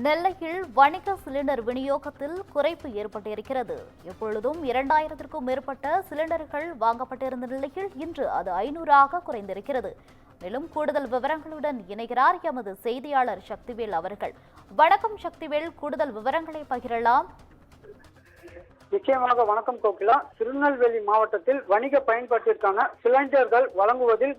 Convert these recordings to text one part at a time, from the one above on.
நெல்லையில் வணிக சிலிண்டர் விநியோகத்தில் குறைப்பு ஏற்பட்டிருக்கிறது. எப்பொழுதும் 2000க்கும் மேற்பட்ட சிலிண்டர்கள் வாங்கப்பட்டிருந்த நிலையில் இன்று அது 500ஆக குறைந்திருக்கிறது. மேலும் கூடுதல் விவரங்களுடன் இணைகிறார் எமது செய்தியாளர் சக்திவேல் அவர்கள். வணக்கம் சக்திவேல், கூடுதல் விவரங்களை பகிரலாம். நிச்சயமாக வணக்கம் கோகிலா. திருநெல்வேலி மாவட்டத்தில் வணிக பயன்பாட்டிற்கான சிலிண்டர்கள் வழங்குவதில்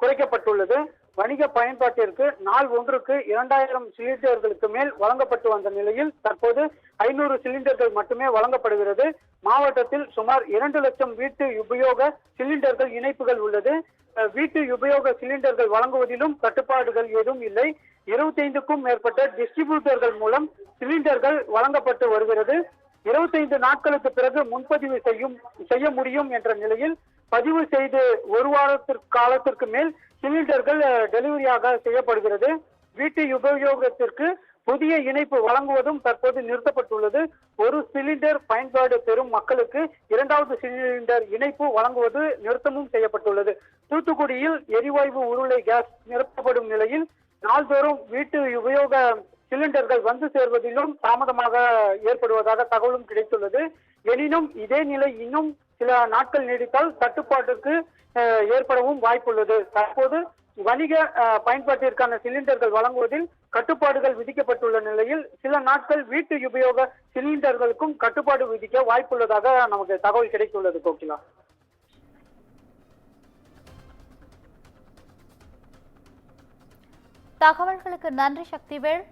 குறைக்கப்பட்டுள்ளது. வணிக பயன்பாட்டிற்கு நாள் ஒன்றுக்கு 2000 சிலிண்டர்களுக்கு மேல் வழங்கப்பட்டு வந்த நிலையில் தற்போது 500 சிலிண்டர்கள் மட்டுமே வழங்கப்படுகிறது. மாவட்டத்தில் சுமார் 2 லட்சம் வீட்டு உபயோக சிலிண்டர்கள் இணைப்புகள் உள்ளது. வீட்டு உபயோக சிலிண்டர்கள் வழங்குவதிலும் கட்டுப்பாடுகள் ஏதும் இல்லை. 25க்கும் மேற்பட்ட டிஸ்ட்ரிபியூட்டர்கள் மூலம் சிலிண்டர்கள் வழங்கப்பட்டு வருகிறது. 25 நாட்களுக்கு பிறகு முன்பதிவு செய்ய முடியும் என்ற நிலையில் பதிவு செய்து ஒரு காலத்திற்கு மேல் சிலிண்டர்கள் டெலிவரியாக செய்யப்படுகிறது. வீட்டு உபயோகத்திற்கு புதிய இணைப்பு வழங்குவதும் தற்போது நிறுத்தப்பட்டுள்ளது. ஒரு சிலிண்டர் பயன்பாடு பெறும் மக்களுக்கு 2வது சிலிண்டர் இணைப்பு வழங்குவது நிறுத்தமும் செய்யப்பட்டுள்ளது. தூத்துக்குடியில் எரிவாயு உருளை கேஸ் நிரப்பப்படும் நிலையில் நாள்தோறும் வீட்டு உபயோக சிலிண்டர்கள் வந்து சேர்வதிலும் தாமதமாக ஏற்படுவதாக தகவலும் கிடைத்துள்ளது. எனினும் இதே நிலை இன்னும் சில நாட்கள் நீடித்தால் தட்டுப்பாட்டுக்கு ஏற்படவும் வாய்ப்புள்ளது. தற்போது வணிக பயன்பாட்டிற்கான சிலிண்டர்கள் வழங்குவதில் கட்டுப்பாடுகள் விதிக்கப்பட்டுள்ள நிலையில் சில நாட்கள் வீட்டு உபயோக சிலிண்டர்களுக்கும் கட்டுப்பாடு விதிக்க வாய்ப்புள்ளதாக நமக்கு தகவல் கிடைத்துள்ளது. கோகிலா, தகவல்களுக்கு நன்றி சக்திவேல்.